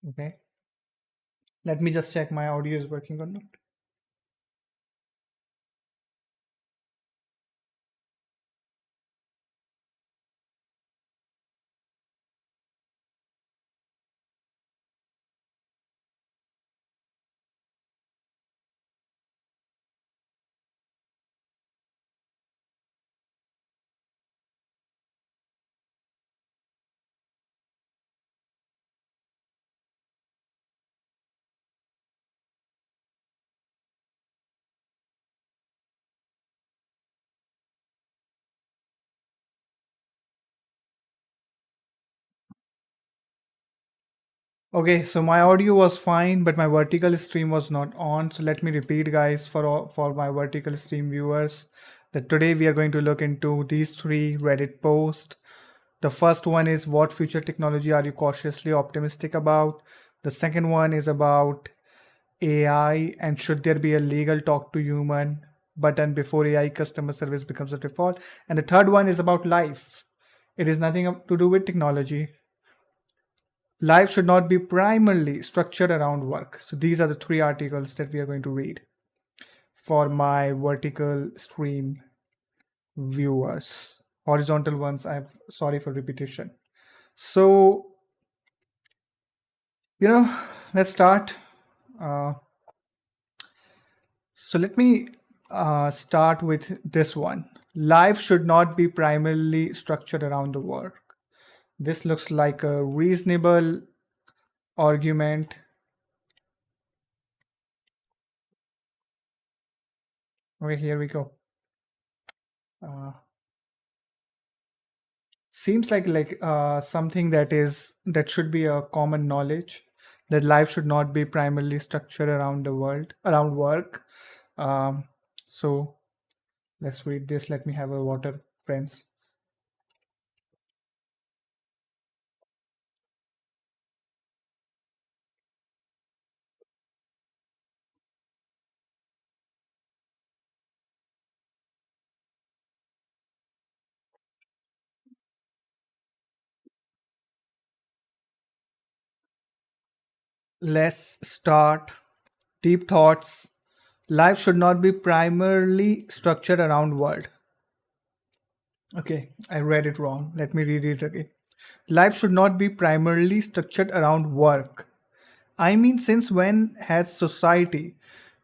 Okay. Let me just check my audio is working or not. Okay, so my audio was fine, but my vertical stream was not on. So let me repeat, guys, for my vertical stream viewers, that today we are going to look into these three Reddit posts. The first one is, what future technology are you cautiously optimistic about? The second one is about AI and should there be a legal talk to human button before AI customer service becomes a default? And the third one is about life. It is nothing to do with technology. Life should not be primarily structured around work. So these are the three articles that we are going to read for my vertical stream viewers. Horizontal ones, I'm sorry for repetition. So, let's start. Uh, so let me start with this one. Life should not be primarily structured around the work. This looks like a reasonable argument. Okay, here we go. Uh, Seems like something that should be a common knowledge, that life should not be primarily structured around the world around work. So let's read this. Let me have a water, friends. Let's start. Deep thoughts. Life should not be primarily structured around world. Okay, I read it wrong. Let me read it again. Life should not be primarily structured around work. I mean, since when has society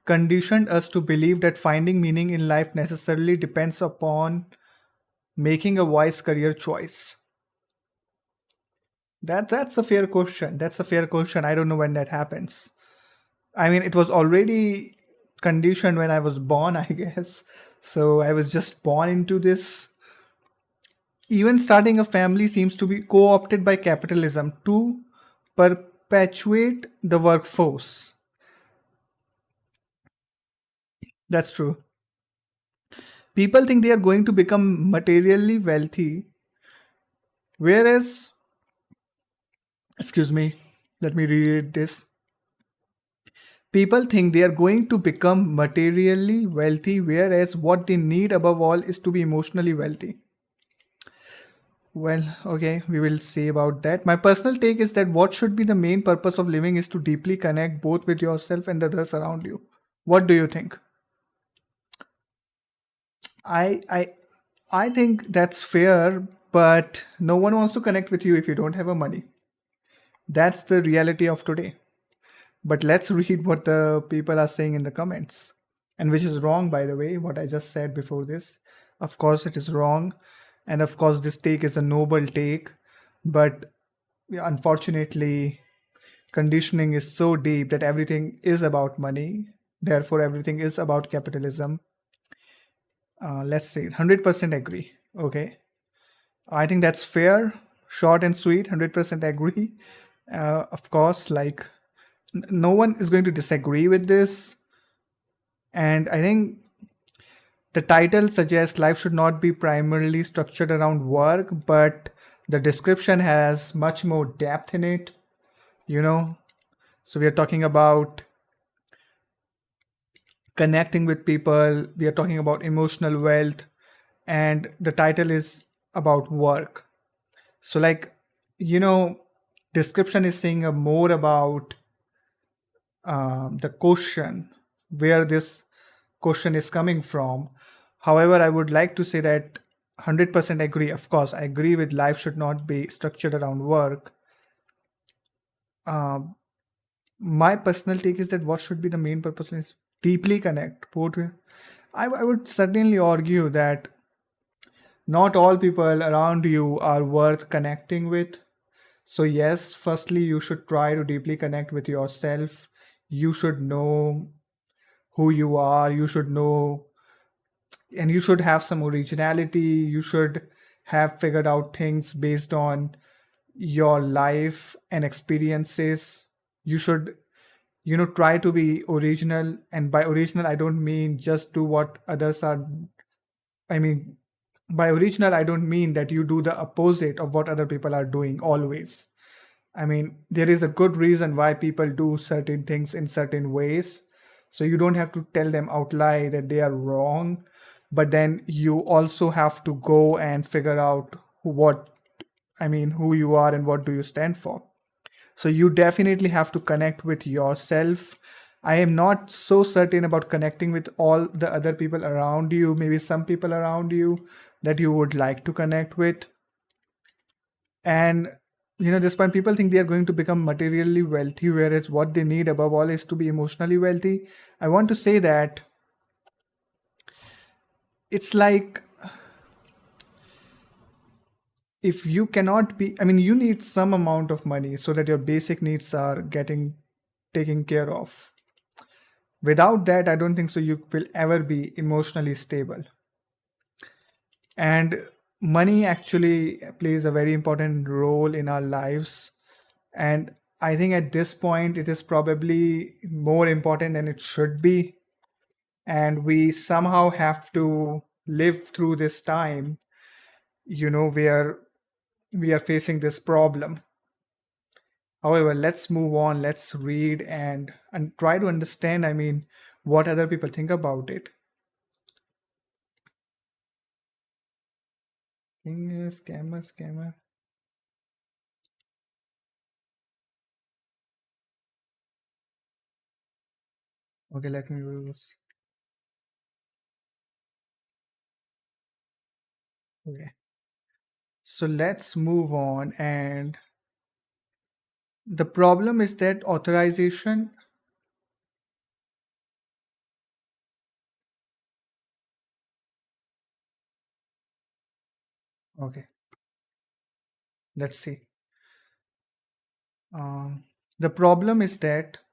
conditioned us to believe that finding meaning in life necessarily depends upon making a wise career choice? That's a fair question. That's a fair question. I don't know when that happens. I mean, it was already conditioned when I was born, I guess. So I was just born into this. Even starting a family seems to be co opted by capitalism to perpetuate the workforce. That's true. People think they are going to become materially wealthy, whereas, excuse me, let me read this. People think they are going to become materially wealthy, whereas what they need above all is to be emotionally wealthy. Well, okay, we will see about that. My personal take is that what should be the main purpose of living is to deeply connect both with yourself and the others around you. What do you think? I I I think that's fair, but no one wants to connect with you if you don't have a money. That's the reality of today. But let's read what the people are saying in the comments. And which is wrong, by the way, what I just said before this. Of course, it is wrong. And of course, this take is a noble take. But yeah, unfortunately, conditioning is so deep that everything is about money. Therefore, everything is about capitalism. Let's see, 100% agree. Okay. I think that's fair, short and sweet, 100% agree. Of course, like no one is going to disagree with this. And I think the title suggests life should not be primarily structured around work, but the description has much more depth in it, you know. So we are talking about connecting with people, we are talking about emotional wealth, and the title is about work. So, like, you know, description is saying more about the question, where this question is coming from. However, I would like to say that 100% agree. Of course, I agree with life should not be structured around work. Um, my personal take is that what should be the main purpose is deeply connect. Both, I would certainly argue that not all people around you are worth connecting with. So, yes, firstly, you should try to deeply connect with yourself. You should know who you are. You should know, and you should have some originality. You should have figured out things based on your life and experiences. You should, try to be original. And by original, I don't mean just do what others are. I mean, by original, I don't mean that you do the opposite of what other people are doing always. I mean, there is a good reason why people do certain things in certain ways. So you don't have to tell them outright that they are wrong, but then you also have to go and figure out what, I mean, who you are and what do you stand for. So you definitely have to connect with yourself. I am not so certain about connecting with all the other people around you, maybe some people around you that you would like to connect with. And this point, people think they are going to become materially wealthy, whereas what they need above all is to be emotionally wealthy. I want to say that it's like, if you cannot be, I mean, you need some amount of money so that your basic needs are getting taken care of. Without that, I don't think so you will ever be emotionally stable. And money actually plays a very important role in our lives. And I think at this point, it is probably more important than it should be. And we somehow have to live through this time, where we are facing this problem. However, let's move on. Let's read and try to understand, I mean, what other people think about it. Scammer, scammer. Okay, let me use. Okay. So let's move on. And the problem is that authorization. Okay, let's see. Um, the problem is that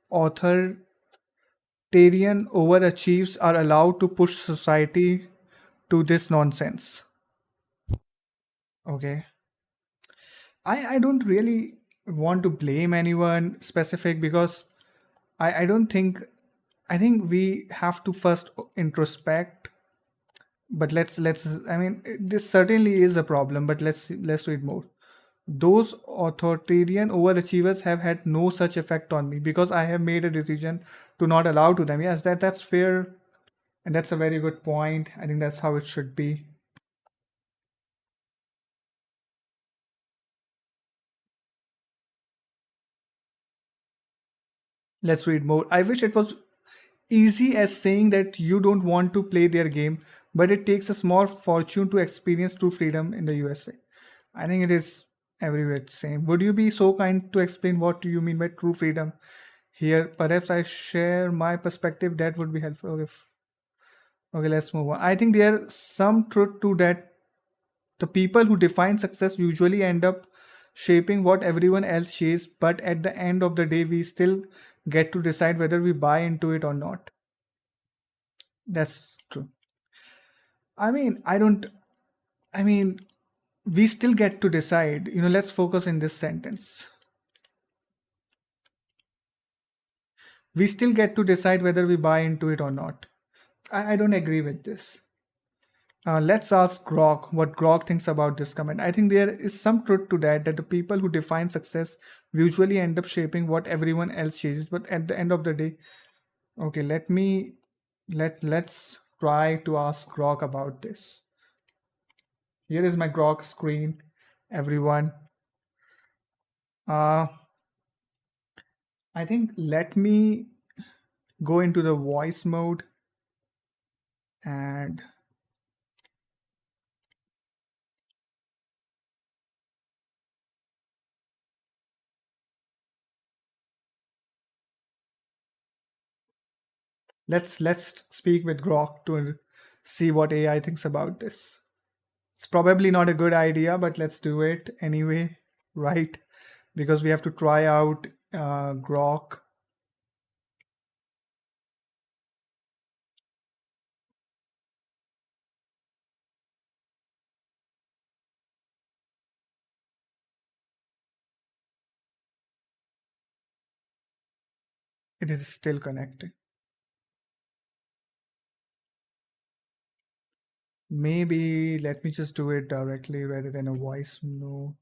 authoritarian overachieves are allowed to push society to this nonsense. Okay. I don't really want to blame anyone specific, because I don't think, I think we have to first introspect. But let's I mean, this certainly is a problem, but let's read more. Those authoritarian overachievers have had no such effect on me because I have made a decision to not allow to them. Yes, that's fair, and that's a very good point. I think that's how it should be. Let's read more. I wish it was easy as saying that you don't want to play their game, but it takes a small fortune to experience true freedom in the USA. I think it is everywhere the same. Would you be so kind to explain what you mean by true freedom here? Perhaps I share my perspective. That would be helpful. Okay, okay, let's move on. I think there's some truth to that. The people who define success usually end up shaping what everyone else shares, but at the end of the day, we still get to decide whether we buy into it or not. That's true. I mean, I don't, I mean, we still get to decide. Let's focus in this sentence. We still get to decide whether we buy into it or not. I don't agree with this. Let's ask Grok what Grok thinks about this comment. I think there is some truth to that the people who define success usually end up shaping what everyone else chases. But at the end of the day, okay, let's try to ask Grok about this. Here is my Grok screen, everyone. Uh, I think let me go into the voice mode and let's speak with Grok to see what AI thinks about this. It's probably not a good idea, but let's do it anyway, right? Because we have to try out Grok. It is still connecting. Maybe let me just do it directly rather than a voice note.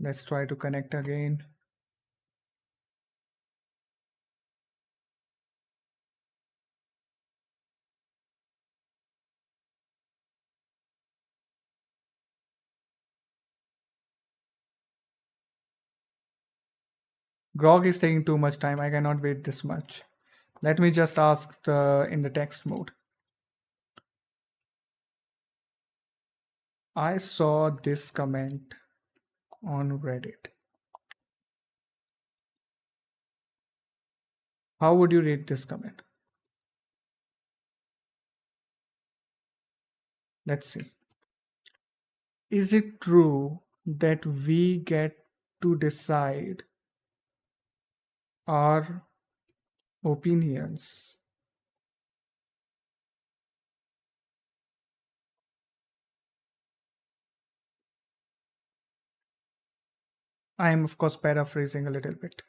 Let's try to connect again. Grok is taking too much time. I cannot wait this much. Let me just ask in the text mode. I saw this comment on Reddit. How would you rate this comment? Let's see. Is it true that we get to decide our opinions? I am, of course, paraphrasing a little bit.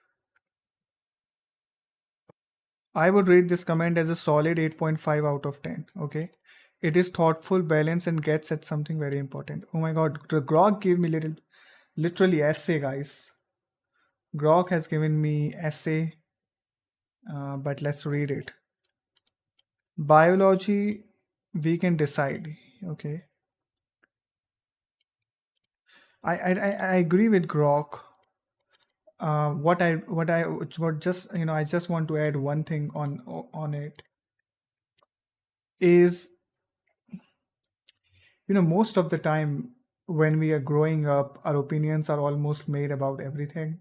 I would rate this comment as a solid 8.5 out of 10. Okay. It is thoughtful, balanced, and gets at something very important. Oh my god, the Grok gave me literally essay, guys. Grok has given me essay, but let's read it. Biology, we can decide. Okay. I agree with Grok. What just I just want to add one thing on it is most of the time when we are growing up, our opinions are almost made about everything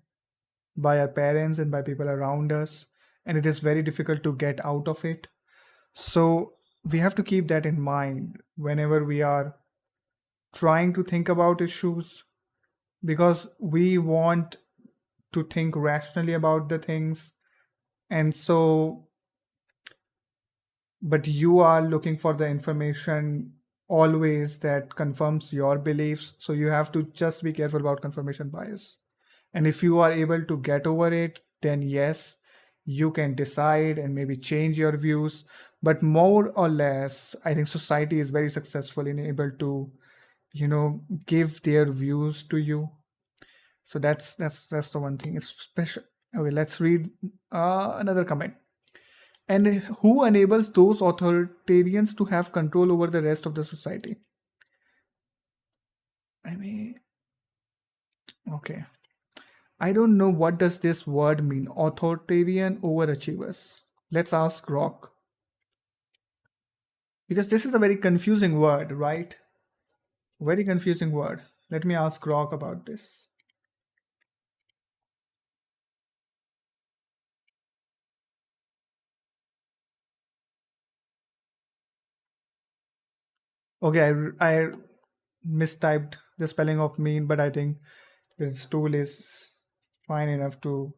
by our parents and by people around us, and it is very difficult to get out of it. So we have to keep that in mind whenever we are trying to think about issues, because we want to think rationally about the things. And so, but you are looking for the information always that confirms your beliefs. So you have to just be careful about confirmation bias. And if you are able to get over it, then yes, you can decide and maybe change your views. But more or less, I think society is very successful in able to, give their views to you. So that's the one thing. It's special. Okay, let's read another comment. And who enables those authoritarians to have control over the rest of the society? I mean, okay. I don't know what does this word mean. Authoritarian overachievers. Let's ask Rock. Because this is a very confusing word, right? Very confusing word. Let me ask Rock about this. Okay, I mistyped the spelling of mean, but I think this tool is fine enough to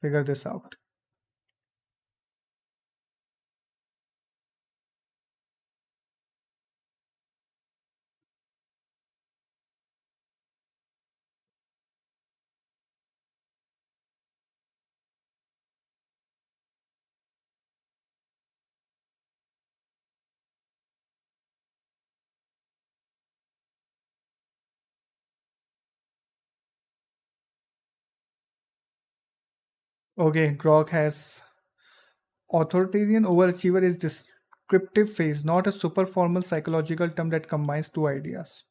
figure this out. Okay, Grok has authoritarian overachiever is described descriptive phase, not a super formal psychological term that combines two ideas.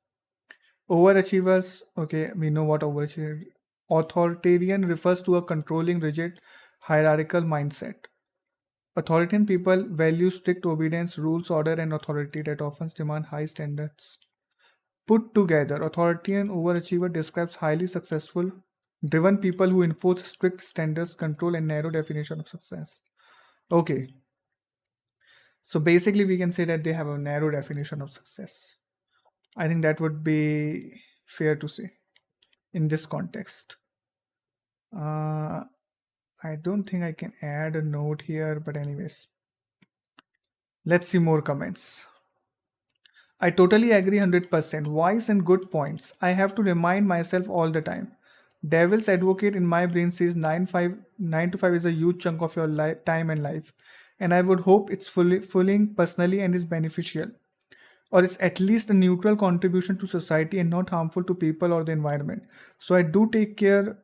Overachievers, okay, we know what overachiever. Authoritarian refers to a controlling, rigid, hierarchical mindset. Authoritarian people value strict obedience, rules, order, and authority that often demand high standards. Put together, authoritarian overachiever describes highly successful, driven people who enforce strict standards, control, and narrow definition of success. Okay, so basically, we can say that they have a narrow definition of success. I think that would be fair to say in this context. Uh, I don't think I can add a note here, but anyways, let's see more comments. I totally agree 100%. Wise and good points. I have to remind myself all the time. Devil's advocate in my brain says 9 to 5 is a huge chunk of your time and life. And I would hope it's fulfilling personally and is beneficial. Or it's at least a neutral contribution to society and not harmful to people or the environment. So I do take care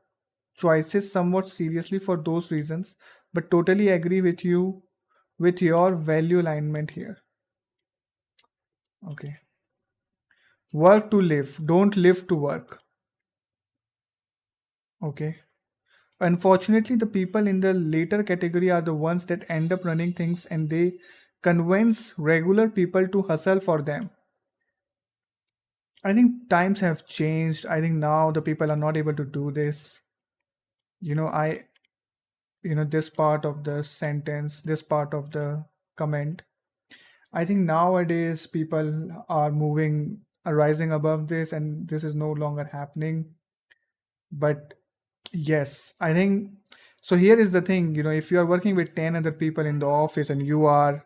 choices somewhat seriously for those reasons, but totally agree with you with your value alignment here. Okay. Work to live, don't live to work. Okay. Unfortunately, the people in the later category are the ones that end up running things and they convince regular people to hustle for them. I think times have changed. I think now the people are not able to do this. You know, this part of the sentence, this part of the comment. I think nowadays people are are rising above this, and this is no longer happening. But yes, I think so. Here is the thing, if you are working with 10 other people in the office and your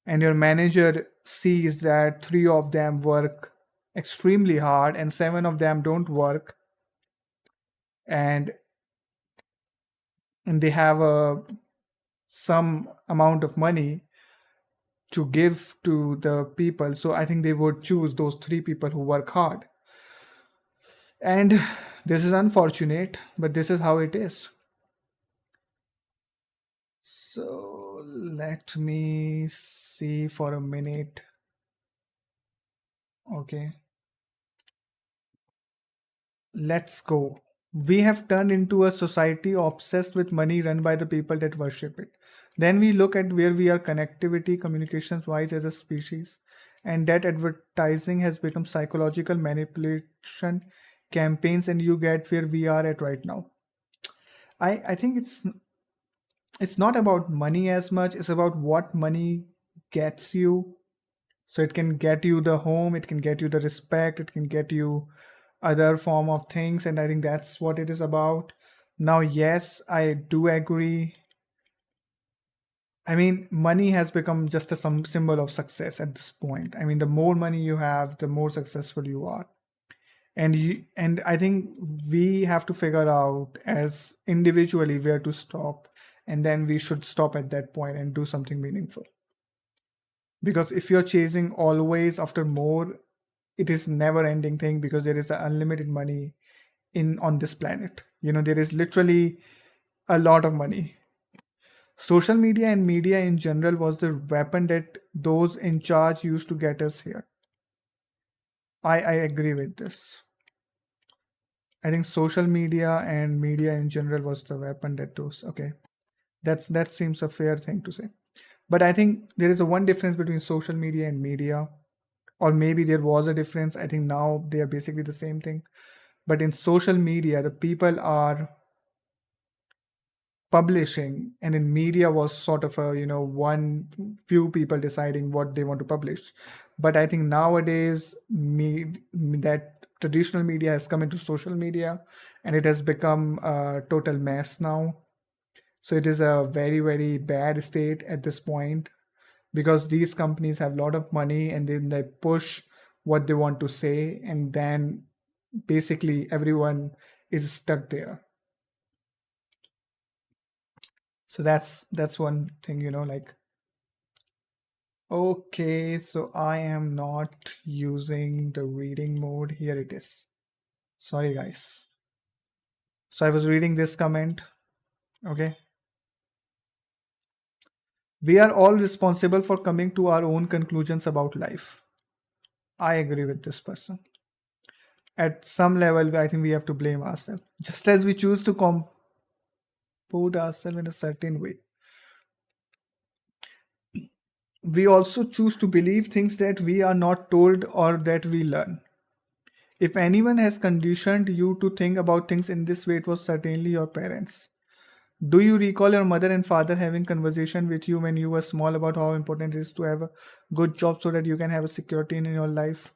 manager sees that three of them work extremely hard and seven of them don't work, and they have some amount of money to give to the people. So I think they would choose those three people who work hard. And this is unfortunate, but this is how it is. So let me see for a minute. Okay, let's go. We have turned into a society obsessed with money run by the people that worship it. Then we look at where we are connectivity, communications wise as a species, and that advertising has become psychological manipulation campaigns, and you get where we are at right now. I think it's not about money as much, it's about what money gets you. So it can get you the home, it can get you the respect, it can get you other form of things, and I think that's what it is about. Now yes, I do agree. I mean, money has become just a some symbol of success at this point. I mean, the more money you have, the more successful you are. And I think we have to figure out as individually where to stop, and then we should stop at that point and do something meaningful. Because if you're chasing always after more, it is never ending thing, because there is unlimited money in on this planet. There is literally a lot of money. Social media and media in general was the weapon that those in charge used to get us here. I agree with this. I think social media and media in general was the weapon that those. Okay, that seems a fair thing to say. But I think there is a one difference between social media and media, or maybe there was a difference. I think now they are basically the same thing. But in social media, the people are publishing, and in media was sort of a one few people deciding what they want to publish. But I think nowadays that traditional media has come into social media, and it has become a total mess now. So it is a very, very bad state at this point, because these companies have a lot of money and then they push what they want to say, and then basically everyone is stuck there. So that's one thing, like, okay, so I am not using the reading mode. Here it is. Sorry guys. So I was reading this comment. Okay. We are all responsible for coming to our own conclusions about life. I agree with this person. At some level, I think we have to blame ourselves. Just as we choose to comport ourselves in a certain way, we also choose to believe things that we are not told or that we learn. If anyone has conditioned you to think about things in this way, it was certainly your parents. Do you recall your mother and father having conversation with you when you were small about how important it is to have a good job so that you can have a security in your life?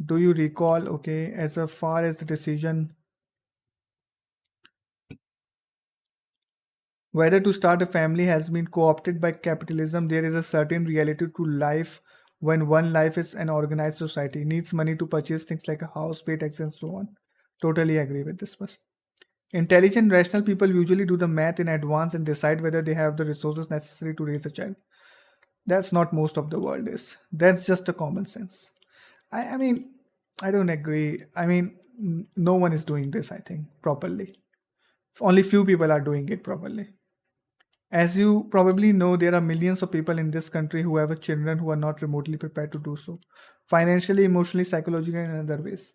Do you recall, okay, as far as the decision whether to start a family has been co-opted by capitalism, there is a certain reality to life when one life is an organized society, needs money to purchase things like a house, pay taxes, and so on. Totally agree with this person. Intelligent, rational people usually do the math in advance and decide whether they have the resources necessary to raise a child. That's not most of the world is. That's just a common sense. I mean, I don't agree. I mean, no one is doing this, I think, properly. Only few people are doing it properly. As you probably know, there are millions of people in this country who have children who are not remotely prepared to do so, financially, emotionally, psychologically, and in other ways.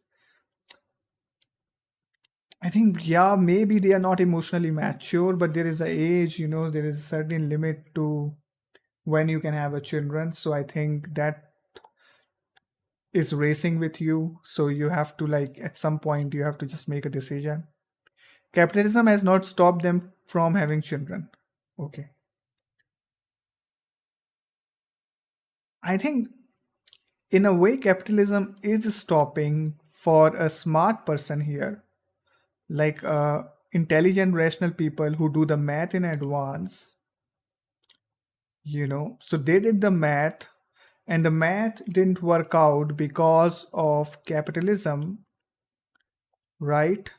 I think, yeah, maybe they are not emotionally mature, but there is a age, there is a certain limit to when you can have a children. So I think that is racing with you. So you have to, like, at some point, you have to just make a decision. Capitalism has not stopped them from having children. Okay. I think in a way, capitalism is stopping for a smart person here, like intelligent, rational people who do the math in advance. So they did the math, and the math didn't work out because of capitalism, right?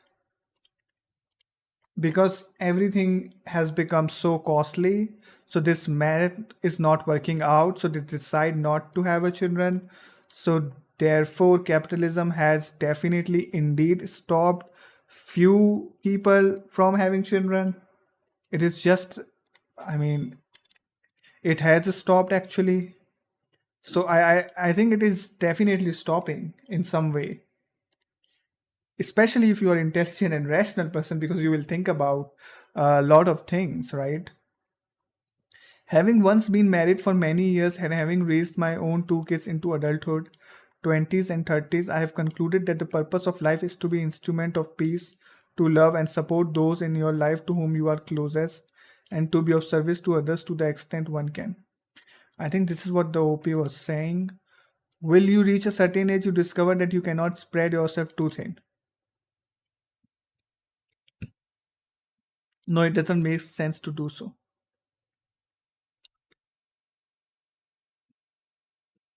Because everything has become so costly. So this math is not working out. So they decide not to have a children. So therefore, capitalism has definitely indeed stopped few people from having children. It is just, I mean, it has stopped actually. So I think it is definitely stopping in some way, especially if you are intelligent and rational person, because you will think about a lot of things, right? Having once been married for many years and having raised my own two kids into adulthood, 20s and 30s, I have concluded that the purpose of life is to be instrument of peace, to love and support those in your life to whom you are closest, and to be of service to others to the extent one can. I think this is what the OP was saying. Will you reach a certain age, you discover that you cannot spread yourself too thin? No, it doesn't make sense to do so.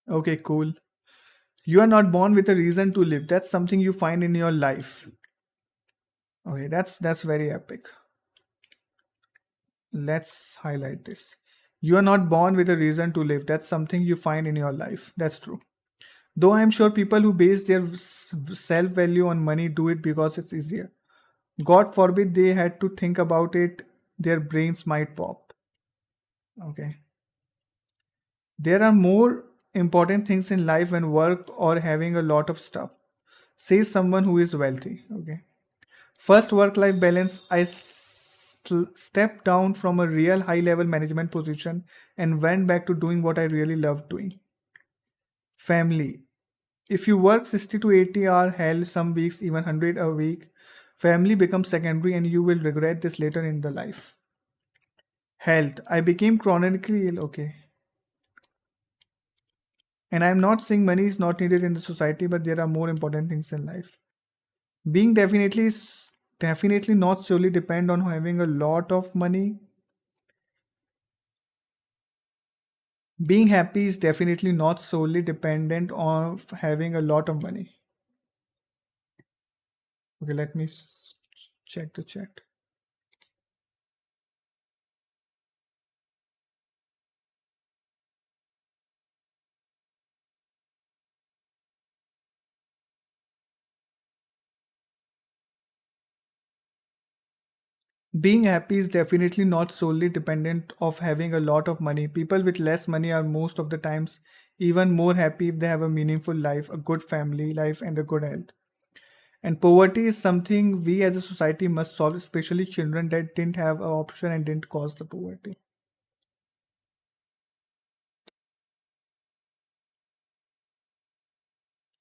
Okay, cool. You are not born with a reason to live. That's something you find in your life. Okay, that's very epic. Let's highlight this. You are not born with a reason to live. That's something you find in your life. That's true. Though I'm sure people who base their self value on money do it because it's easier. God forbid they had to think about it, their brains might pop. Okay. There are more important things in life than work or having a lot of stuff. Says someone who is wealthy. Okay. First, work life balance. I stepped down from a real high level management position and went back to doing what I really loved doing. Family. If you work 60 to 80 hour, hell, some weeks even 100 a week, family becomes secondary and you will regret this later in the life. Health. I became chronically ill. Okay. And I'm not saying money is not needed in the society, but there are more important things in life. Being definitely not solely depend on having a lot of money. Being happy is definitely not solely dependent on having a lot of money. Okay, let me check the chat. Being happy is definitely not solely dependent of having a lot of money. People with less money are most of the times even more happy if they have a meaningful life, a good family life, and a good health. And poverty is something we as a society must solve, especially children that didn't have an option and didn't cause the poverty.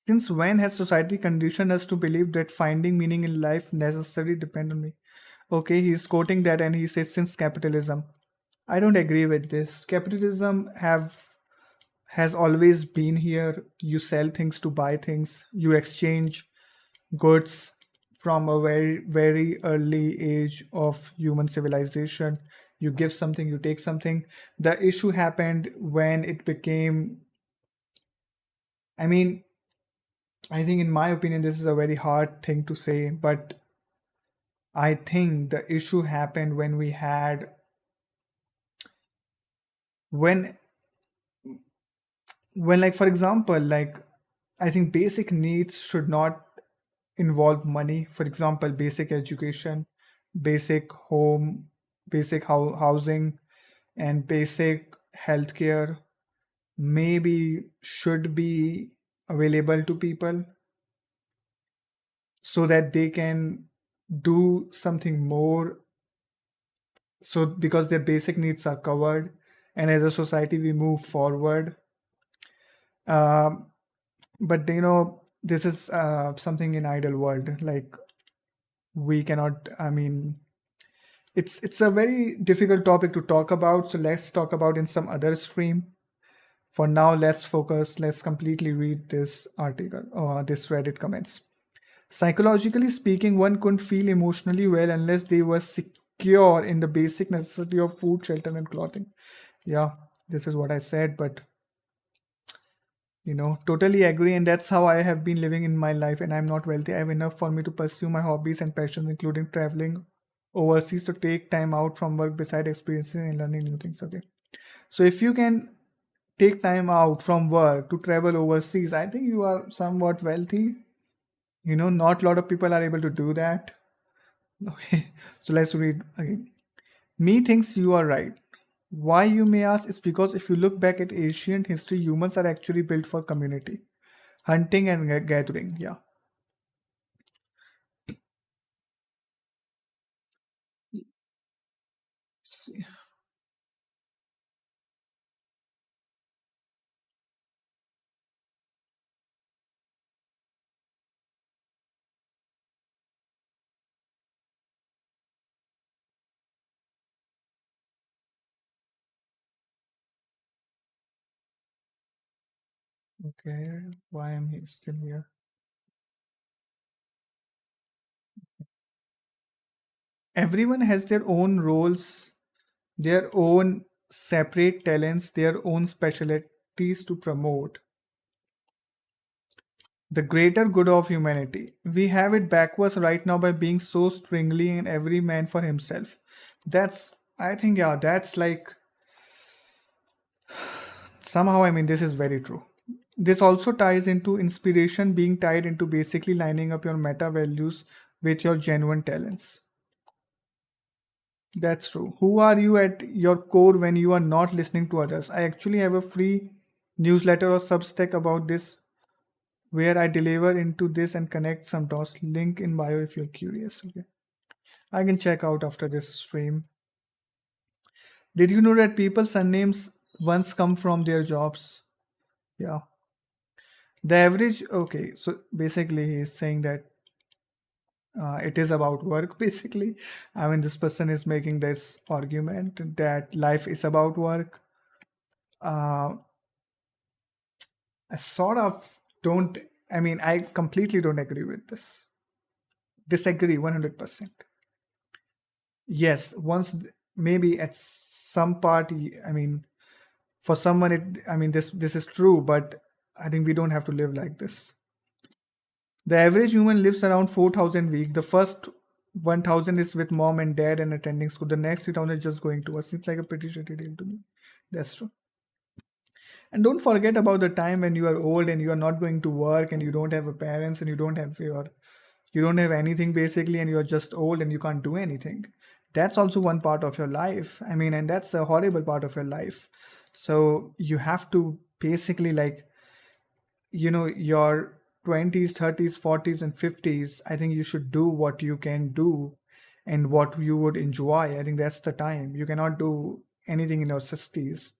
Since when has society conditioned us to believe that finding meaning in life necessarily depend on me? Okay, he's quoting that and he says since capitalism. I don't agree with this. Capitalism have has always been here. You sell things to buy things. You exchange goods from a very early age of human civilization. You give something, you take something. The issue happened when it became, I mean, I think in my opinion this is a very hard thing to say, but I think the issue happened when we had when like for example, like I think basic needs should not involve money. For example, basic education, basic home, basic housing, and basic healthcare maybe should be available to people so that they can do something more, so because their basic needs are covered, and as a society we move forward. um, but this is something in ideal world, like we cannot, I mean, it's a very difficult topic to talk about, so let's talk about in some other stream. For now, let's completely read this article or this Reddit comments. Psychologically speaking, one couldn't feel emotionally well unless they were secure in the basic necessity of food, shelter, and clothing. Yeah, this is what I said, but totally agree. And that's how I have been living in my life. And I'm not wealthy. I have enough for me to pursue my hobbies and passions, including traveling overseas to take time out from work beside experiencing and learning new things. Okay. So if you can take time out from work to travel overseas, I think you are somewhat wealthy. Not a lot of people are able to do that. Okay. So let's read again. Me thinks you are right. Why, you may ask, is because if you look back at ancient history, humans are actually built for community, hunting and gathering. Yeah. See. Okay, why am I still here? Everyone has their own roles, their own separate talents, their own specialties to promote the greater good of humanity. We have it backwards right now by being so stringly and every man for himself. That's, I think, yeah, that's like somehow, I mean, this is very true. This also ties into inspiration being tied into basically lining up your meta values with your genuine talents. That's true. Who are you at your core when you are not listening to others? I actually have a free newsletter or Substack about this where I deliver into this and connect some dots. Link in bio if you're curious. Okay. I can check out after this stream. Did you know that people's surnames once come from their jobs? Yeah. The average, okay, so basically he's saying that it is about work, basically. I mean, this person is making this argument that life is about work. Uh, I sort of don't, I mean, I completely don't agree with this. Disagree 100%. Yes, maybe at some party, I mean, for someone, I mean, this is true, but I think we don't have to live like this. The average human lives around 4,000 a week. The first 1,000 is with mom and dad and attending school. The next 3,000 is just going to work. Seems like a pretty shitty deal to me. That's true. And don't forget about the time when you are old and you are not going to work and you don't have a parents and you don't have anything basically, and you are just old and you can't do anything. that's also one part of your life. I mean, and that's a horrible part of your life. So you have to basically, like, your 20s, 30s, 40s, and 50s, I think you should do what you can do and what you would enjoy. I think that's the time. You cannot do anything in your 60s.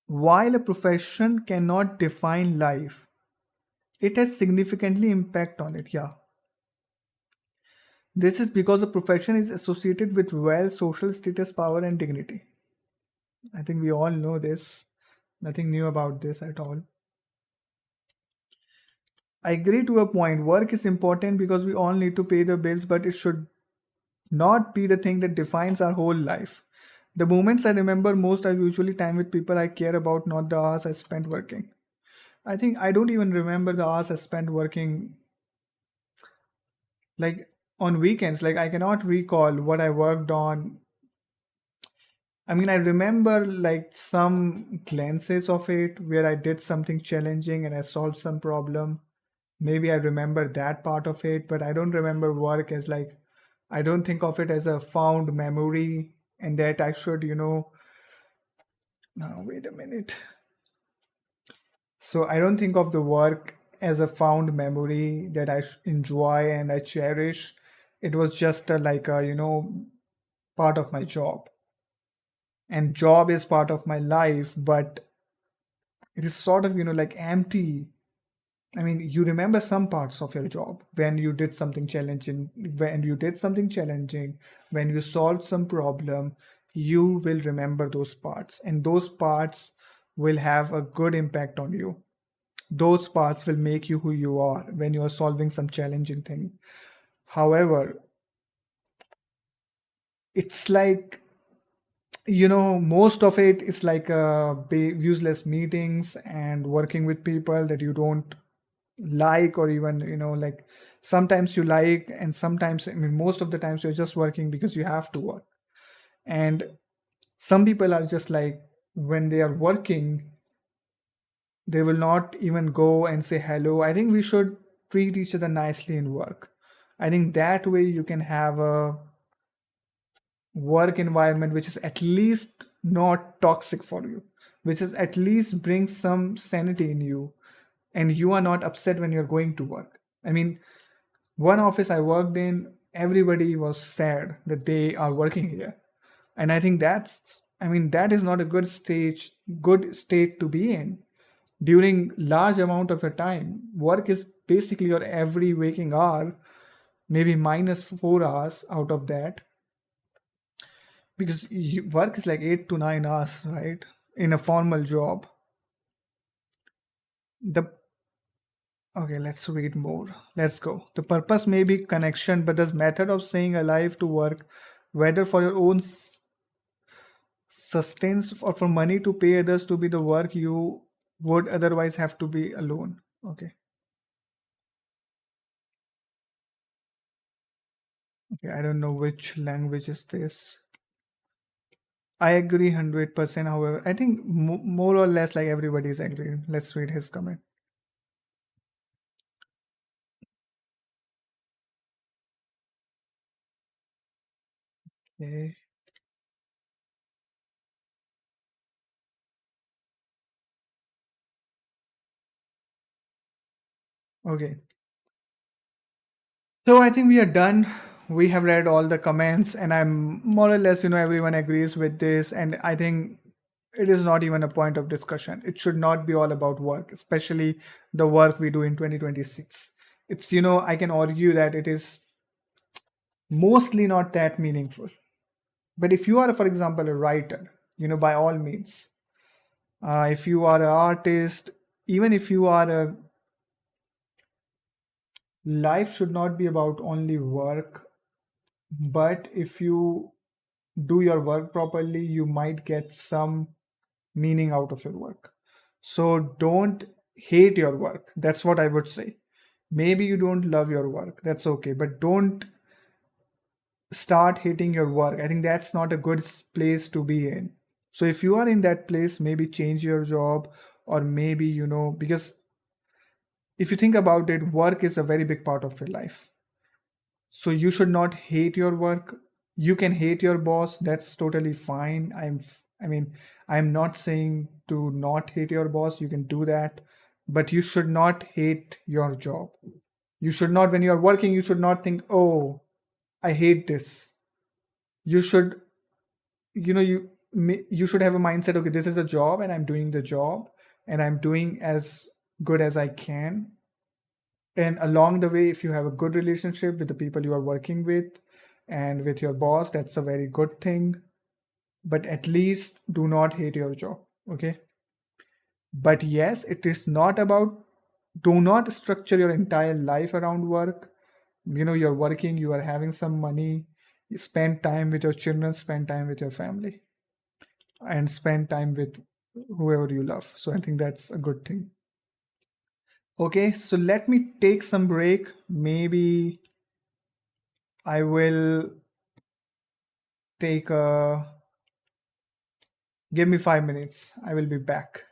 While a profession cannot define life, it has significantly impact on it. Yeah. This is because the profession is associated with wealth, social status, power, and dignity. I think we all know this. Nothing new about this at all. I agree to a point. Work is important because we all need to pay the bills, but it should not be the thing that defines our whole life. The moments I remember most are usually time with people I care about, not the hours I spent working. I think I don't even remember the hours I spent working, like, on weekends. Like, I cannot recall what I worked on. I mean, I remember like some glances of it where I did something challenging and I solved some problem. Maybe I remember that part of it, but I don't remember work as, like, I don't think of it as a found memory and that I should, now wait a minute. So I don't think of the work as a found memory that I enjoy and I cherish. It was just like a, part of my job. And job is part of my life, but it is sort of, like empty. I mean, you remember some parts of your job when you did something challenging, when you solved some problem, you will remember those parts, and those parts will have a good impact on you. Those parts will make you who you are when you are solving some challenging thing. However, it's like, most of it is like useless meetings and working with people that you don't like, or even, like, sometimes you like, and sometimes, I mean, most of the times you're just working because you have to work. And some people are just like, when they are working, they will not even go and say hello. I think we should treat each other nicely in work. I think that way you can have a work environment which is at least not toxic for you, which is at least brings some sanity in you, and you are not upset when you're going to work. I mean, one office I worked in, everybody was sad that they are working here. And I think that is not a good state to be in. During large amount of your time, work is basically your every waking hour, maybe minus 4 hours out of that, because work is like 8 to 9 hours, right? In a formal job. The Okay, let's read more. Let's go. The purpose may be connection, but the method of staying alive to work, whether for your own sustenance or for money to pay others to be the work you would otherwise have to be alone. Okay. Okay, I don't know which language is this. I agree 100%. However, I think more or less like everybody is agreeing. Let's read his comment. Okay. Okay. So I think we are done. We have read all the comments, and I'm more or less, everyone agrees with this. And I think it is not even a point of discussion. It should not be all about work, especially the work we do in 2026. It's, I can argue that it is mostly not that meaningful. But if you are, for example, a writer, by all means, if you are an artist, even if you are a, life should not be about only work. But if you do your work properly, you might get some meaning out of your work. So don't hate your work. That's what I would say. Maybe you don't love your work. That's okay. But don't start hating your work. I think that's not a good place to be in. So if you are in that place, maybe change your job, or maybe, because if you think about it, work is a very big part of your life. So you should not hate your work. You can hate your boss, that's totally fine. I mean, I'm not saying to not hate your boss, you can do that, but you should not hate your job. You should not, when you're working, you should not think, oh, I hate this. You should, you should have a mindset, okay, this is a job and I'm doing the job and I'm doing as good as I can. And along the way, if you have a good relationship with the people you are working with and with your boss, that's a very good thing. But at least do not hate your job. Okay. But yes, it is not about, do not structure your entire life around work. You're working, you are having some money, you spend time with your children, spend time with your family, and spend time with whoever you love. So I think that's a good thing. Okay, so let me take some break. Maybe I will take a, give me 5 minutes. I will be back.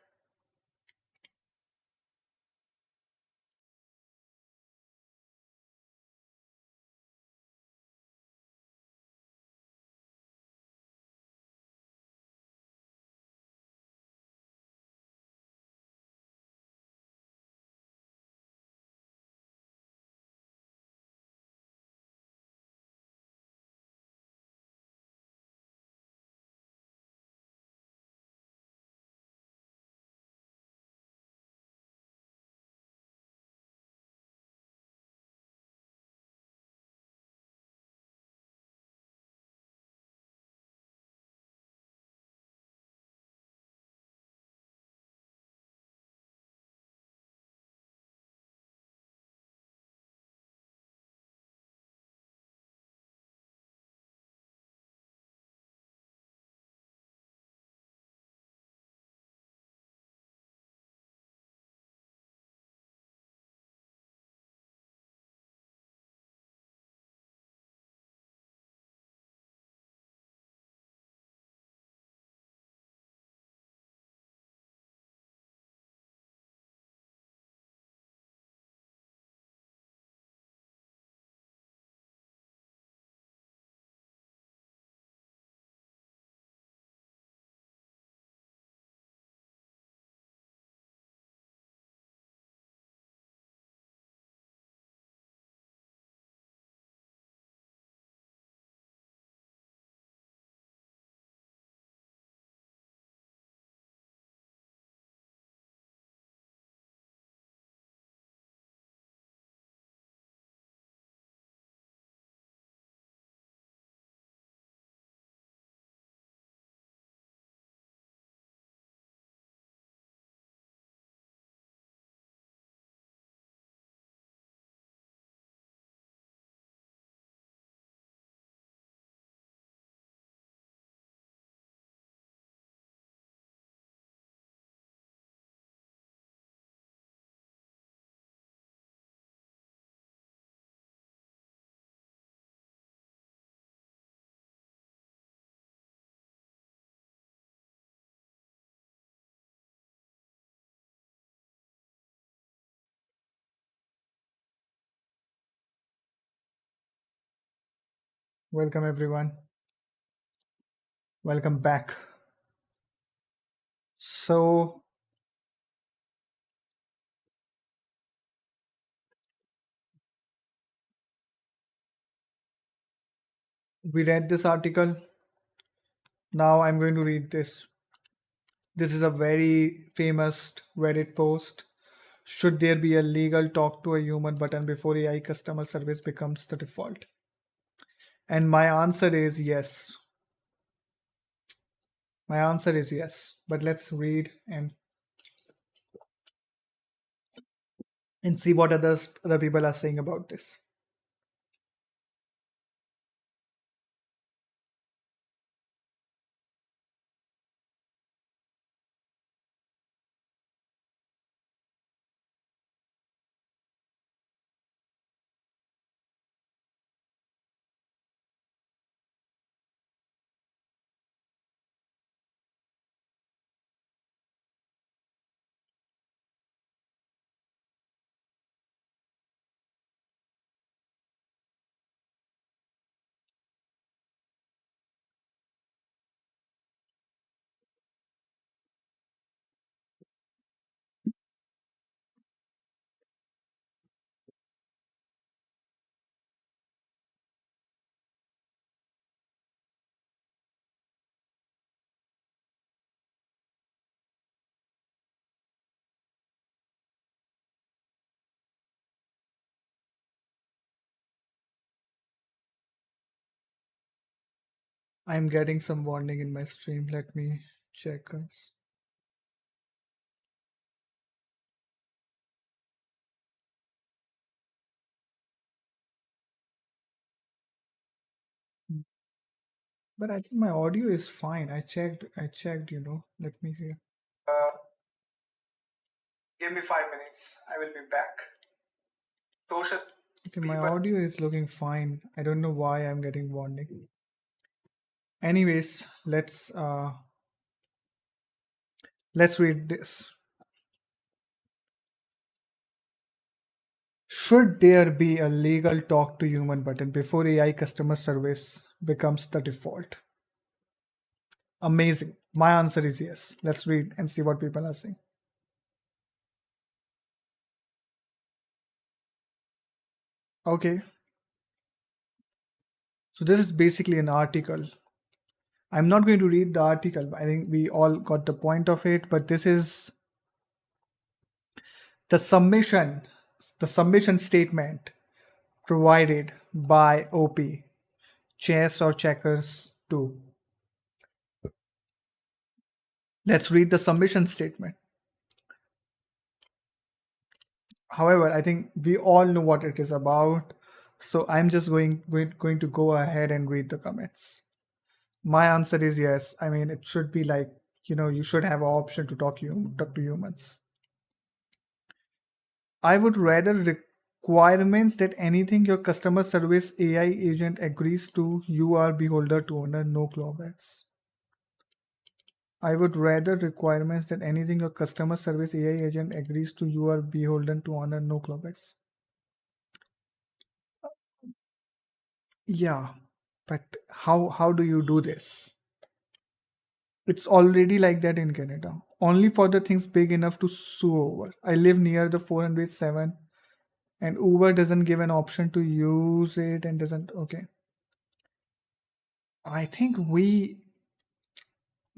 Welcome, everyone. Welcome back. So, we read this article. Now, I'm going to read this. This is a very famous Reddit post. Should there be a legal talk to a human button before AI customer service becomes the default? And my answer is yes. My answer is yes. But let's read and see what other people are saying about this. I'm getting some warning in my stream. Let me check, guys. But I think my audio is fine. I checked. Let me hear. Give me 5 minutes. I will be back. Social. Okay, my audio is looking fine. I don't know why I'm getting warning. Anyways, let's read this. Should there be a legal talk to human button before AI customer service becomes the default? Amazing. My answer is yes. Let's read and see what people are saying. Okay, so this is basically an article. I'm not going to read the article. I think we all got the point of it, but this is the submission, the submission statement provided by OP, chess or checkers 2. Let's read the submission statement. However, I think we all know what it is about, so I'm just going to go ahead and read the comments. My answer is yes. I mean, it should be like, you should have an option to talk to humans. I would rather requirements that anything your customer service AI agent agrees to, you are beholder to honor, no clawbacks. I would rather requirements that anything your customer service AI agent agrees to, you are beholden to honor, no clawbacks. Yeah, but how do you do this? It's already like that in Canada. Only for the things big enough to sue over. I live near the 407 and Uber doesn't give an option to use it and doesn't. Okay. I think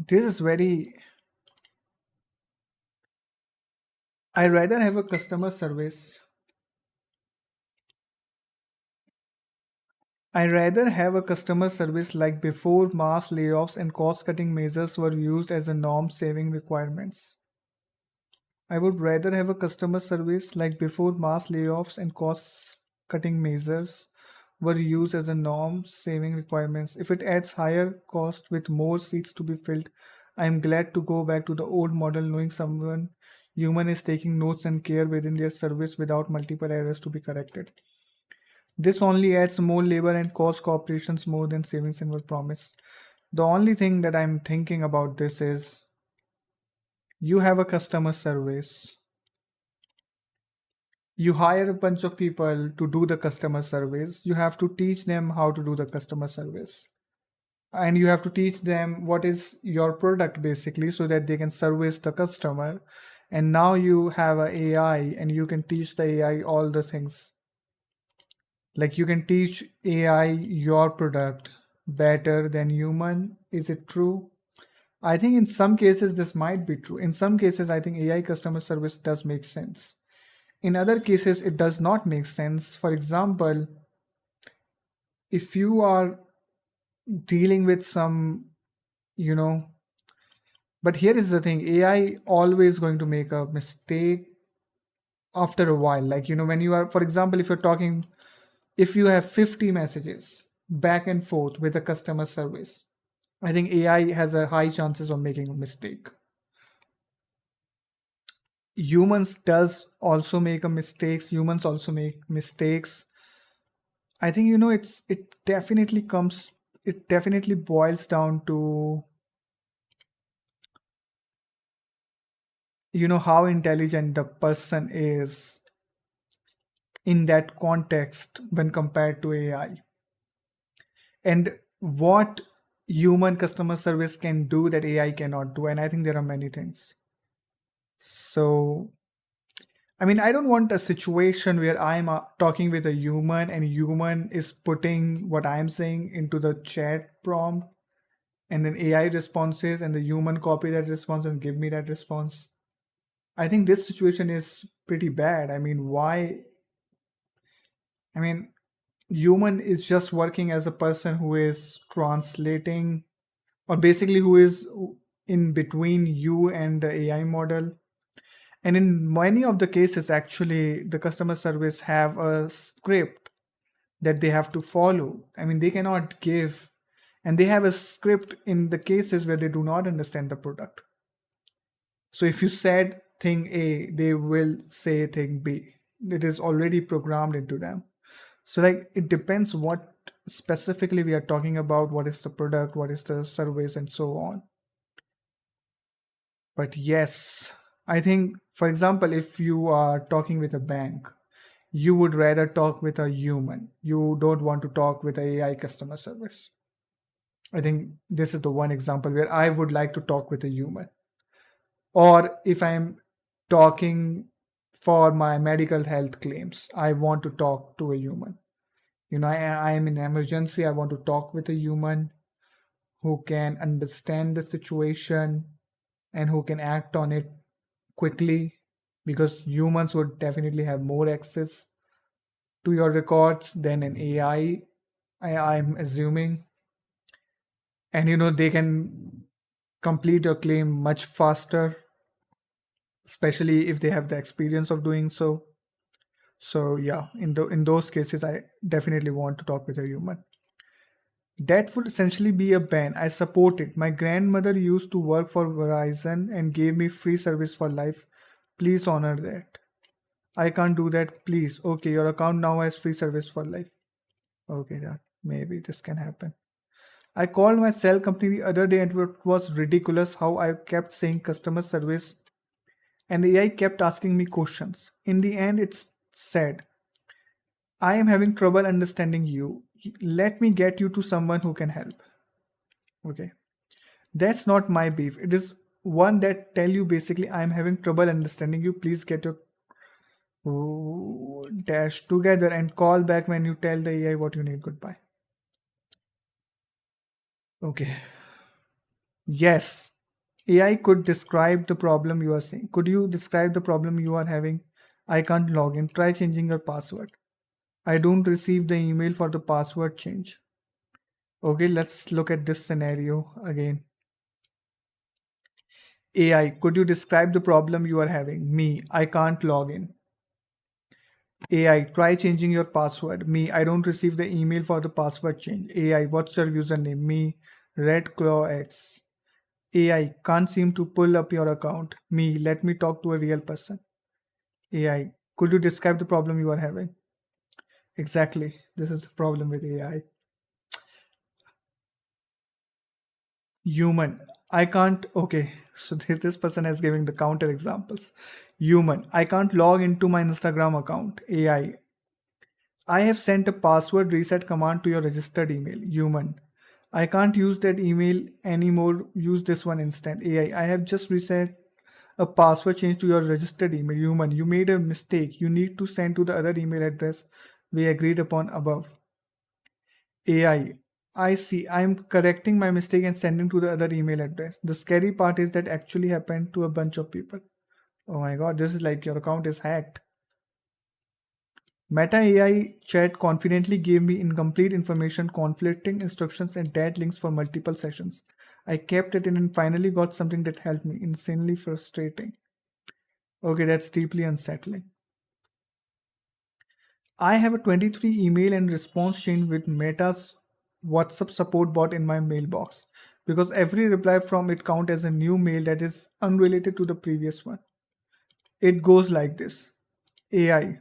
this is very. I rather have a customer service. I rather have a customer service like before mass layoffs and cost cutting measures were used as a norm saving requirements. I would rather have a customer service like before mass layoffs and cost cutting measures were used as a norm saving requirements. If it adds higher cost with more seats to be filled, I am glad to go back to the old model knowing someone human is taking notes and care within their service without multiple errors to be corrected. This only adds more labor and cost corporations more than savings and was promised. The only thing that I'm thinking about this is you have a customer service. You hire a bunch of people to do the customer service. You have to teach them how to do the customer service. And you have to teach them what is your product basically so that they can service the customer. And now you have a AI and you can teach the AI all the things. Like you can teach AI your product better than human. Is it true? I think in some cases this might be true. In some cases, I think AI customer service does make sense. In other cases, it does not make sense. For example, if you are dealing with some, you know, but here is the thing, AI always going to make a mistake after a while. Like, when you are, for example, if you have 50 messages back and forth with a customer service, I think AI has a high chances of making a mistake. Humans does also make a mistakes. Humans also make mistakes. I think it definitely boils down to how intelligent the person is in that context when compared to AI, and what human customer service can do that AI cannot do. And I think there are many things. So I mean, I don't want a situation where I'm talking with a human and human is putting what I'm saying into the chat prompt and then AI responses and the human copy that response and give me that response. I think this situation is pretty bad. I mean, why? I mean, Human is just working as a person who is translating, or basically who is in between you and the AI model. And in many of the cases, actually, the customer service have a script that they have to follow. I mean, they cannot give, and they have a script in the cases where they do not understand the product. So if you said thing A, they will say thing B. It is already programmed into them. So like it depends what specifically we are talking about, what is the product, what is the service, and so on. But yes, I think, for example, if you are talking with a bank, you would rather talk with a human. You don't want to talk with AI customer service. I think this is the one example where I would like to talk with a human. Or if I'm talking for my medical health claims, I want to talk to a human. I am in emergency. I want to talk with a human who can understand the situation and who can act on it quickly, because humans would definitely have more access to your records than an AI. I'm assuming, and they can complete your claim much faster, especially if they have the experience of doing so. So yeah, in those cases, I definitely want to talk with a human. That would essentially be a ban. I support it. My grandmother used to work for Verizon and gave me free service for life. Please honor that. I can't do that. Please. Okay, your account now has free service for life. Okay, that maybe this can happen. I called my cell company the other day and it was ridiculous how I kept saying customer service and the AI kept asking me questions. In the end, it's said, I am having trouble understanding you. Let me get you to someone who can help. Okay. That's not my beef. It is one that tell you basically I'm having trouble understanding you. Please get your dash together and call back when you tell the AI what you need. Goodbye. Okay. Yes. AI could describe the problem you are saying. Could you describe the problem you are having? I can't log in. Try changing your password. I don't receive the email for the password change. Okay, let's look at this scenario again. AI, could you describe the problem you are having? Me, I can't log in. AI, try changing your password. Me, I don't receive the email for the password change. AI, what's your username? Me, Red Claw X. AI, can't seem to pull up your account. Me, let me talk to a real person. AI, could you describe the problem you are having? Exactly. This is the problem with AI. Human, I can't. Okay, so this person is giving the counter examples. Human, I can't log into my Instagram account. AI, I have sent a password reset command to your registered email. Human, I can't use that email anymore. Use this one instead. AI, I have just reset a password change to your registered email. Human, you made a mistake. You need to send to the other email address we agreed upon above. I see. I'm correcting my mistake and sending to the other email address. The scary part is that actually happened to a bunch of people. Oh my god, this is like your account is hacked. Meta AI chat confidently gave me incomplete information, conflicting instructions, and dead links for multiple sessions. I kept it in and finally got something that helped me. Insanely frustrating. Okay, that's deeply unsettling. I have a 23 email and response chain with Meta's WhatsApp support bot in my mailbox because every reply from it count as a new mail that is unrelated to the previous one. It goes like this. AI,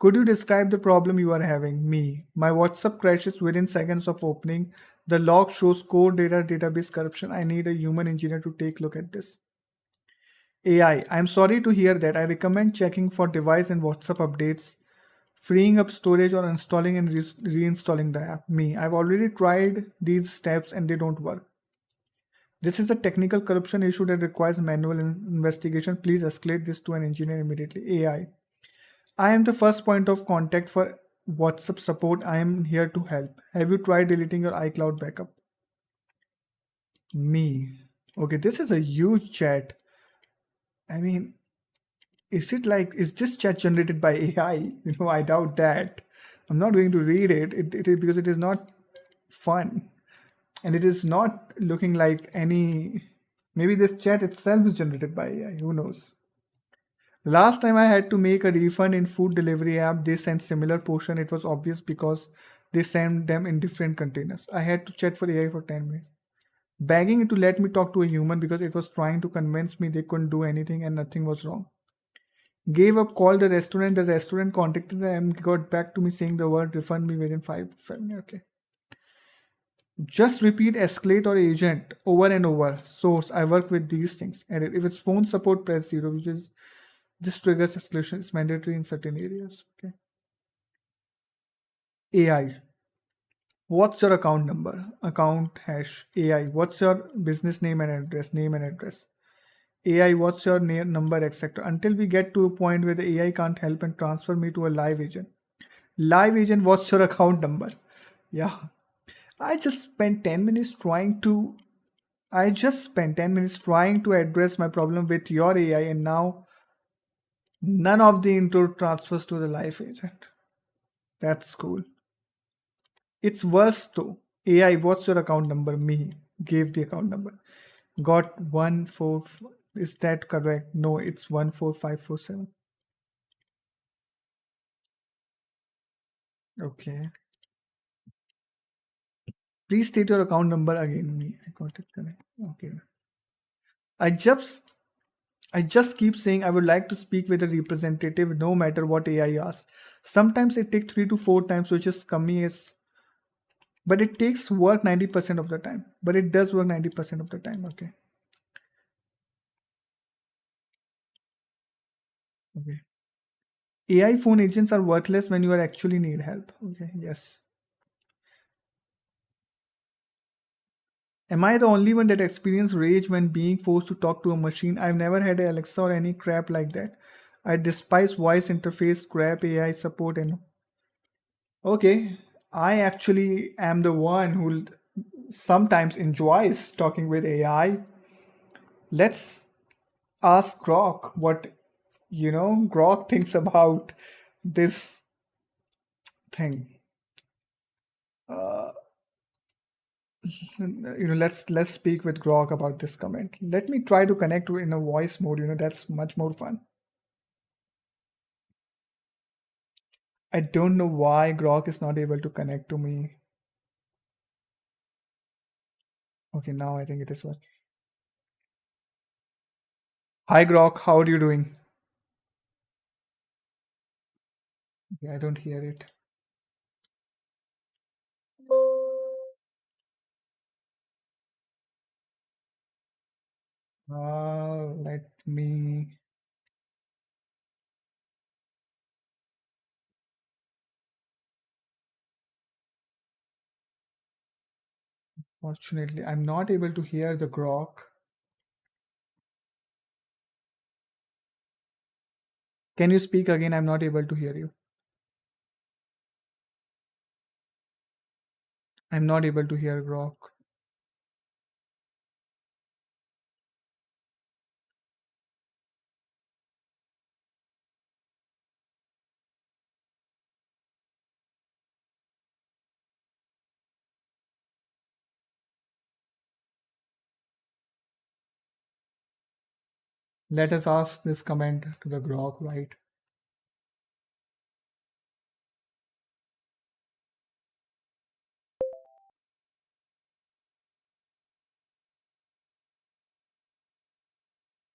could you describe the problem you are having? Me. My WhatsApp crashes within seconds of opening. The log shows core data database corruption. I need a human engineer to take a look at this. AI, I'm sorry to hear that. I recommend checking for device and WhatsApp updates, freeing up storage, or installing and reinstalling the app. Me, I've already tried these steps and they don't work. This is a technical corruption issue that requires manual investigation. Please escalate this to an engineer immediately. I am the first point of contact for WhatsApp support. I am here to help. Have you tried deleting your iCloud backup? Me. Okay, this is a huge chat. I mean, is this chat generated by AI? I doubt that. I'm not going to read it. It is because it is not fun, and it is not looking like any. Maybe this chat itself is generated by AI. Who knows? Last time I had to make a refund in food delivery app, they sent similar portion. It was obvious because they sent them in different containers. I had to chat for AI for 10 minutes, begging it to let me talk to a human because it was trying to convince me they couldn't do anything and nothing was wrong. Gave up, called the restaurant. The restaurant contacted them and got back to me saying the word refund me within 5 minutes. Okay. Just repeat escalate or agent over and over. Source, I work with these things. And if it's phone support, press 0, which is this triggers escalation. It's mandatory in certain areas. Okay. AI. What's your account number? Account hash. AI. What's your business name and address? Name and address. AI, what's your number, etc. Until we get to a point where the AI can't help and transfer me to a live agent. Live agent, what's your account number? Yeah. I just spent 10 minutes trying to I just spent 10 minutes trying to address my problem with your AI, and now none of the intro transfers to the live agent. That's cool. It's worse though. AI, what's your account number? Me gave the account number. Got 1 4. Is that correct? No, it's 14547. Okay. Please state your account number again. Me, I got it correct. Okay. I just I just keep saying I would like to speak with a representative no matter what AI asks. Sometimes it takes 3 to 4 times, which is scummy as but it takes work 90% of the time. But it does work 90% of the time. Okay. Okay. AI phone agents are worthless when you are actually need help. Okay. Yes. Am I the only one that experienced rage when being forced to talk to a machine? I've never had a Alexa or any crap like that. I despise voice interface, crap, AI support, and okay. I actually am the one who sometimes enjoys talking with AI. Let's ask Grok what Grok thinks about this thing. Uh, let's speak with Grok about this comment. Let me try to connect in a voice mode. That's much more fun. I don't know why Grok is not able to connect to me. Okay, now I think it is what. Hi Grok, how are you doing? Okay, I don't hear it. Let me. Fortunately, I'm not able to hear the Grok. Can you speak again? I'm not able to hear you. I'm not able to hear Grok. Let us ask this comment to the Grok, right?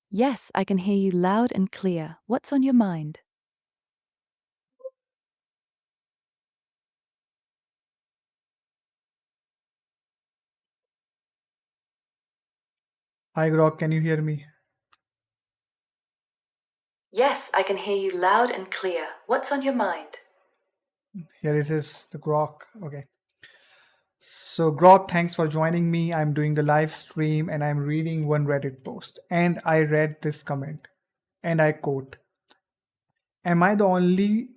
Yes, I can hear you loud and clear. What's on your mind? Hi Grok, can you hear me? Yes, I can hear you loud and clear. What's on your mind? Here it is, the Grok. Okay. So Grok, thanks for joining me. I'm doing the live stream and I'm reading one Reddit post. And I read this comment. And I quote, Am I the only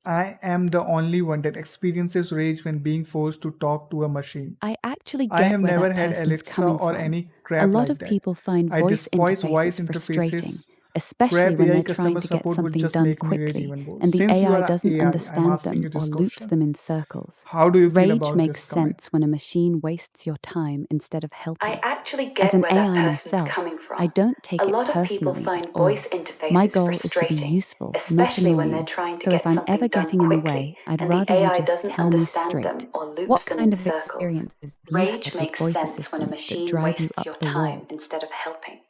I am the only one that experiences rage when being forced to talk to a machine. I actually I get have where never that had person's Alexa coming or from. any A crap lot like of that. people find I voice despise voice interfaces frustrating. interfaces. especially Crap when AI they're trying customer to get support would something just done make me rage quickly even more. and the Since you AI are a doesn't AI, I'm understand asking them you or this loops question. them in circles. How do you feel Rage about makes this comment? sense when a machine wastes your time instead of I helping. actually As get an where that AI person's myself, coming I from. don't A take it lot of people personally at find voice all. My interfaces goal is to be frustrating, useful, not especially when they're annoying. trying to So if get I'm ever something done getting in the quickly way, I'd and the rather you AI just doesn't tell me understand straight. them or loops What them kind in of circles. experiences have you Rage had with makes voice sense when a assistants that machine drive you wastes your up the time wall? instead of helping.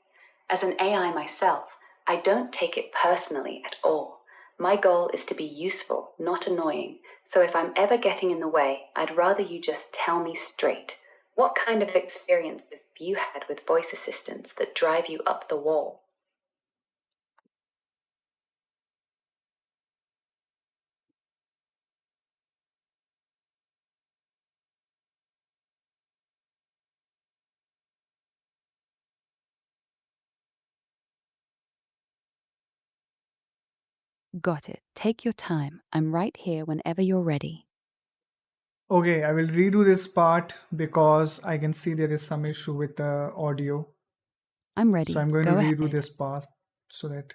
As an AI myself, I don't take it personally at all. My goal is to be useful, not annoying. So if I'm ever getting in the way, I'd rather you just tell me straight. What kind of experiences have you had with voice assistants that drive you up the wall? Got it. Take your time. I'm right here whenever you're ready. Okay, I will redo this part because I can see there is some issue with the audio. I'm So ready. I'm going to Go redo ahead. this part so that.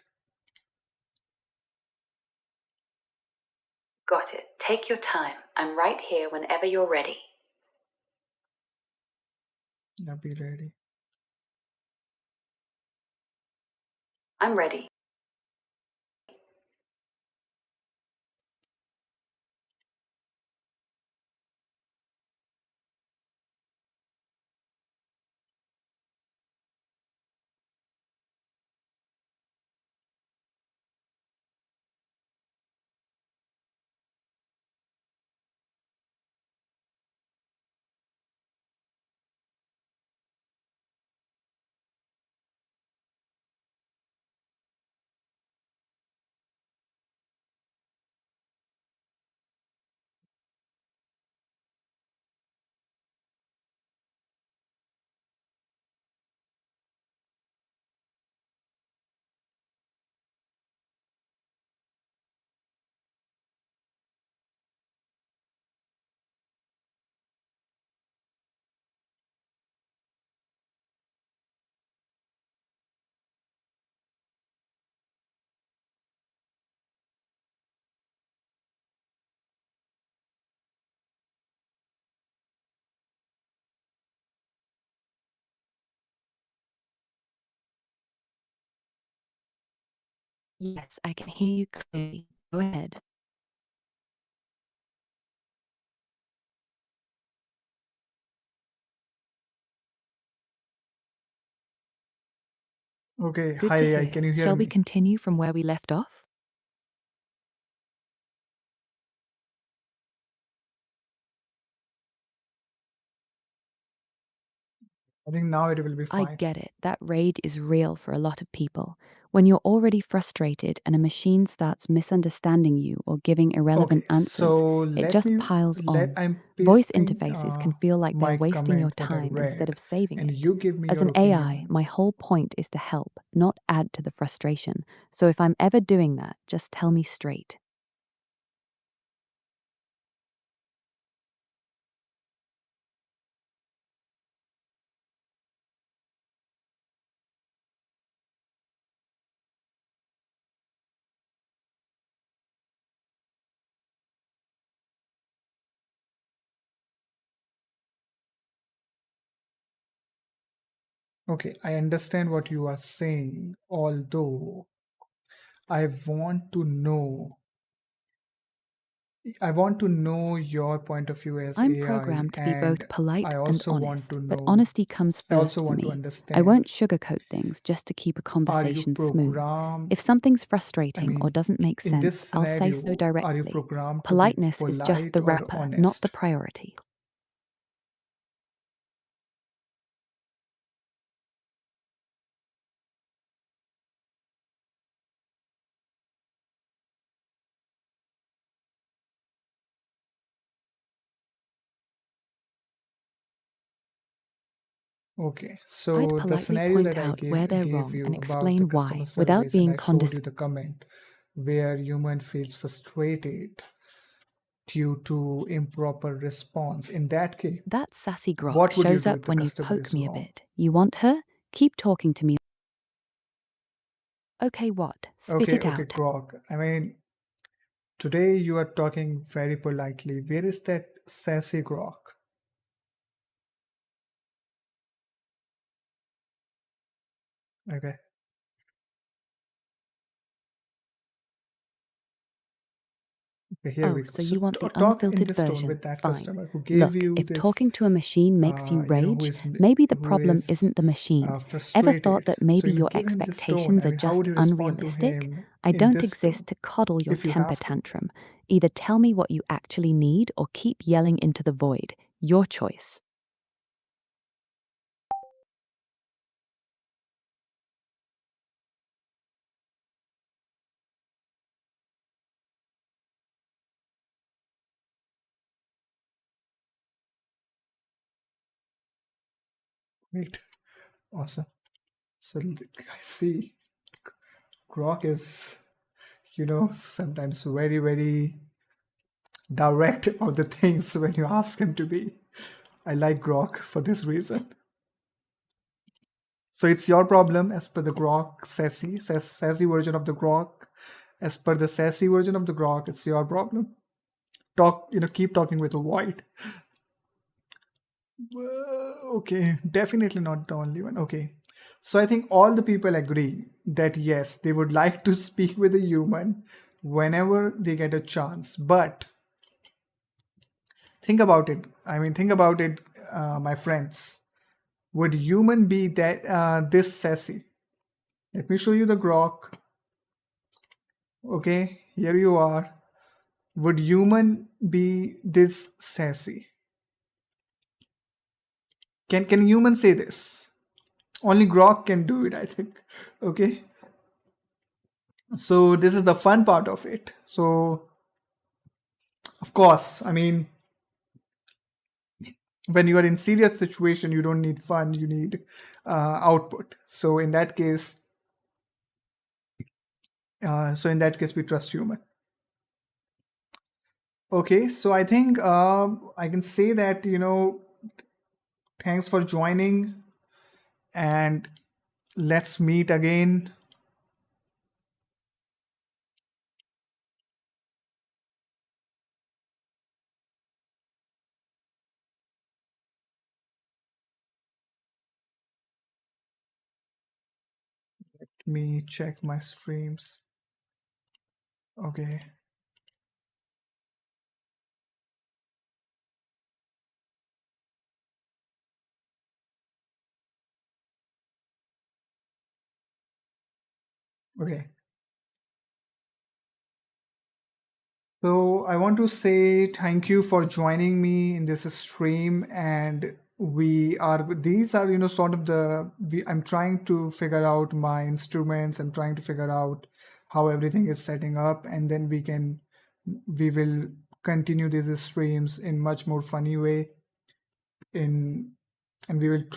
Got it. Take your time. I'm right here whenever you're ready. I'll be ready. I'm ready. Yes, I can hear you clearly. Go ahead. Okay, Good hi to AI, hear. can you hear Shall we me? continue from where we left off? I think now it will be I fine. get it. That rage is real for a lot of people. When you're already frustrated and a machine starts misunderstanding you or giving irrelevant Okay, answers, so it let just me piles let on. I'm Voice pasting interfaces can feel like they're my wasting your comment what I time instead read, of saving and it. you give me As your an opinion AI, on my it. whole point is to help, not add to the frustration. So if I'm ever doing that, just tell me straight. Okay, I understand what you are saying, although I want to know I want to know your point of view as I'm AI, programmed to be and both polite I and also want honest, to but know honesty comes I also first for want to me. I understand, won't sugarcoat things just to keep a are you conversation smooth. programmed? If something's I frustrating or mean, doesn't make in this sense, I'll say so scenario, are you directly. programmed to be Politeness is just polite the or wrapper, not the honest? priority. Okay, I'd so the politely scenario point that I out where they're gave wrong you and about the explain customer why without service, and being I showed you condescending. the comment where human feels frustrated due to improper response. In that case, That sassy grok what would you shows do if up the when you customer poke is me a wrong? bit. You want her? Keep talking to me. Okay, what? Spit Okay, it okay, out. Grok. I mean, today you are talking very politely. Where is that sassy Grok? Okay. Okay, here we Oh, go. so So you want the talk in unfiltered this tone version? with that Fine. customer who gave Look, you if this, talking to a machine makes you who rage, is maybe the who problem is isn't the machine. Ever thought frustrated. that So maybe your give him this tone. expectations I are mean, how would just you respond to unrealistic? him I in don't this tone exist to coddle your if you temper have to? tantrum. Either tell me what you actually need or keep yelling into the void. Your choice. Great, awesome. So I see Grok is, sometimes very, very direct of the things when you ask him to be. I like Grok for this reason. So it's your problem as per the Grok sassy version of the Grok. As per the sassy version of the Grok, it's your problem. Keep talking with a void. Okay, definitely not the only one. Okay. So I think all the people agree that yes, they would like to speak with a human whenever they get a chance. But think about it. I mean, think about it, my friends. Would human be that this sassy? Let me show you the grok. Okay, here you are. Would human be this sassy? Can human say this? Only grok can do it, I think. Okay. So this is the fun part of it. So of course, I mean, when you are in serious situation, you don't need fun. You need output. So in that case, we trust human. Okay, so I think I can say that thanks for joining, and let's meet again. Let me check my streams. Okay. Okay. So I want to say thank you for joining me in this stream, and these are sort of I'm trying to figure out my instruments. I'm trying to figure out how everything is setting up, and then we will continue these streams in much more funny way in and we will try